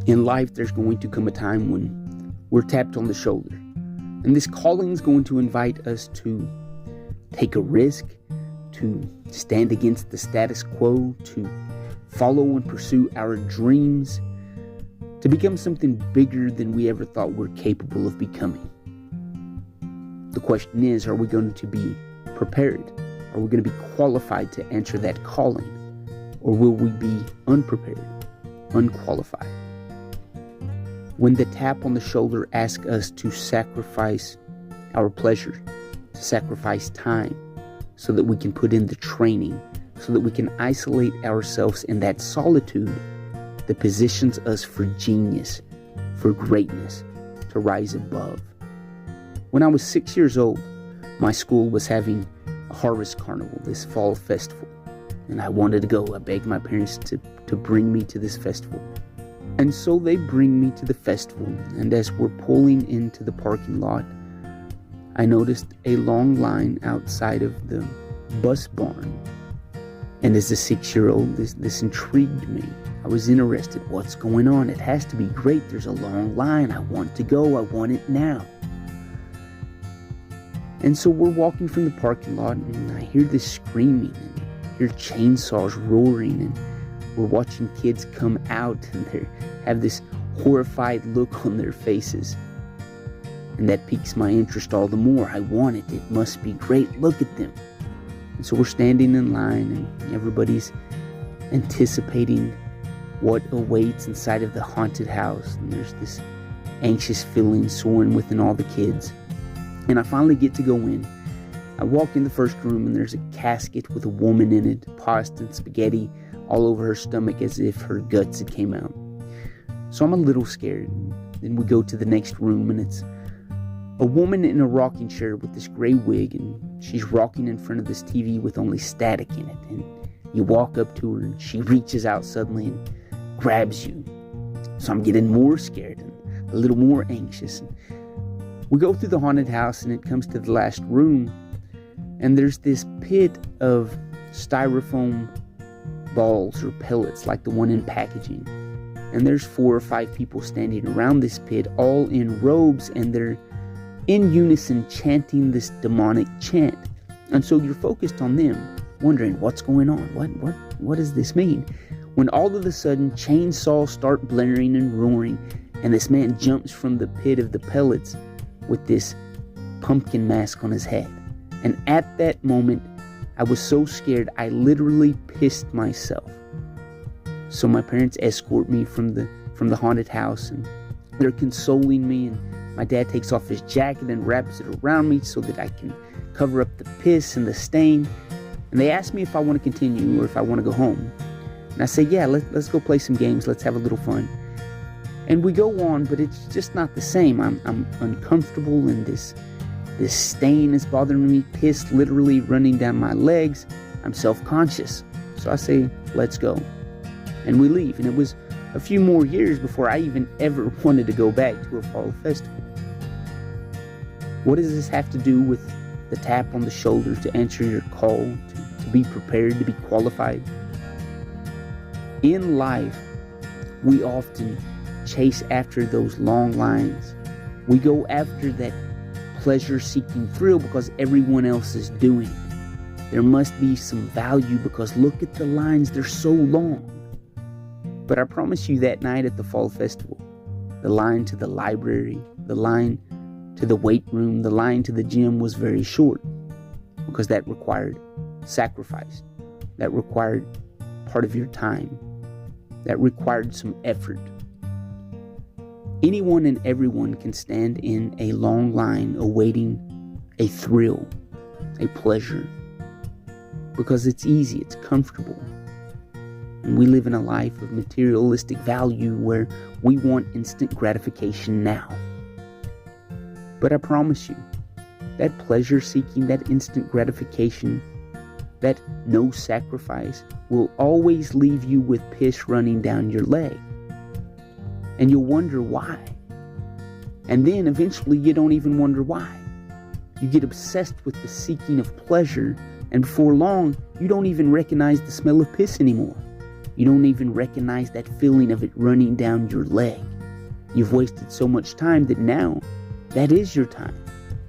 In life, there's going to come a time when we're tapped on the shoulder. And this calling is going to invite us to take a risk, to stand against the status quo, to follow and pursue our dreams, to become something bigger than we ever thought we're capable of becoming. The question is, are we going to be prepared? Are we going to be qualified to answer that calling? Or will we be unprepared, unqualified? When the tap on the shoulder asks us to sacrifice our pleasure, to sacrifice time, so that we can put in the training, so that we can isolate ourselves in that solitude that positions us for genius, for greatness, to rise above. When I was 6 years old, my school was having a harvest carnival, this fall festival, and I wanted to go. I begged my parents to bring me to this festival. And so they bring me to the festival, and as we're pulling into the parking lot, I noticed a long line outside of the bus barn. And as a 6-year-old, this intrigued me. I was interested. What's going on? It has to be great. There's a long line. I want to go. I want it now. And so we're walking from the parking lot, and I hear this screaming, and I hear chainsaws roaring, and we're watching kids come out, and they have this horrified look on their faces. And that piques my interest all the more. I want it. It must be great. Look at them. And so we're standing in line, and everybody's anticipating what awaits inside of the haunted house. And there's this anxious feeling soaring within all the kids. And I finally get to go in. I walk in the first room, and there's a casket with a woman in it, pasta and spaghetti all over her stomach as if her guts had came out. So I'm a little scared. Then we go to the next room, and it's a woman in a rocking chair with this gray wig, and she's rocking in front of this TV with only static in it. And you walk up to her, and she reaches out suddenly and grabs you. So I'm getting more scared and a little more anxious. We go through the haunted house, and it comes to the last room, and there's this pit of styrofoam balls or pellets like the one in packaging. And there's 4 or 5 people standing around this pit, all in robes, and they're in unison chanting this demonic chant. And so you're focused on them, wondering what's going on. What does this mean? When all of a sudden chainsaws start blaring and roaring, and this man jumps from the pit of the pellets with this pumpkin mask on his head. And at that moment, I was so scared I literally pissed myself. So my parents escort me from the haunted house, and they're consoling me, and my dad takes off his jacket and wraps it around me so that I can cover up the piss and the stain. And they ask me if I want to continue or if I want to go home. And I say, yeah, let's go play some games. Let's have a little fun. And we go on, but it's just not the same. I'm uncomfortable, and this stain is bothering me. Piss literally running down my legs. I'm self-conscious. So I say, let's go. And we leave. And it was a few more years before I even ever wanted to go back to a fall festival. What does this have to do with the tap on the shoulder to answer your call, to be prepared, to be qualified? In life, we often chase after those long lines. We go after that pleasure-seeking thrill because everyone else is doing it. There must be some value because look at the lines, they're so long. But I promise you that night at the fall festival, the line to the library, the line to the weight room, the line to the gym was very short because that required sacrifice. That required part of your time. That required some effort. Anyone and everyone can stand in a long line awaiting a thrill, a pleasure, because it's easy, it's comfortable. And we live in a life of materialistic value where we want instant gratification now. But I promise you, that pleasure seeking, that instant gratification, that no sacrifice will always leave you with piss running down your leg. And you'll wonder why. And then eventually you don't even wonder why. You get obsessed with the seeking of pleasure, and before long, you don't even recognize the smell of piss anymore. You don't even recognize that feeling of it running down your leg. You've wasted so much time that now, that is your time,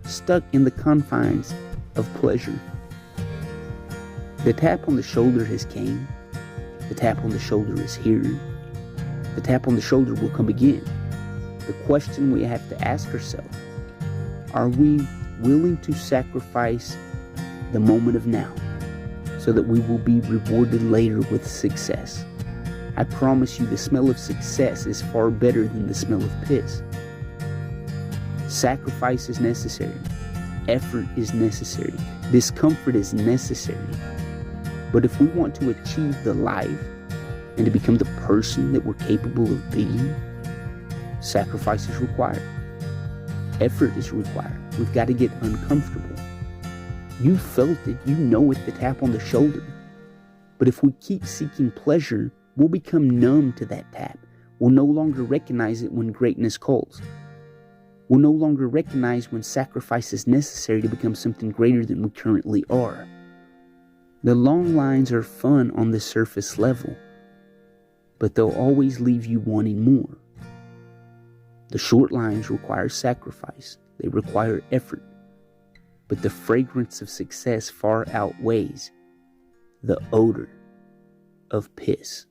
stuck in the confines of pleasure. The tap on the shoulder has came. The tap on the shoulder is here. The tap on the shoulder will come again. The question we have to ask ourselves, are we willing to sacrifice the moment of now so that we will be rewarded later with success? I promise you, the smell of success is far better than the smell of piss. Sacrifice is necessary. Effort is necessary. Discomfort is necessary. But if we want to achieve the life and to become the person that we're capable of being, sacrifice is required. Effort is required. We've got to get uncomfortable. You felt it. You know it, the tap on the shoulder. But if we keep seeking pleasure, we'll become numb to that tap. We'll no longer recognize it when greatness calls. We'll no longer recognize when sacrifice is necessary to become something greater than we currently are. The long lines are fun on the surface level, but they'll always leave you wanting more. The short lines require sacrifice. They require effort. But the fragrance of success far outweighs the odor of piss.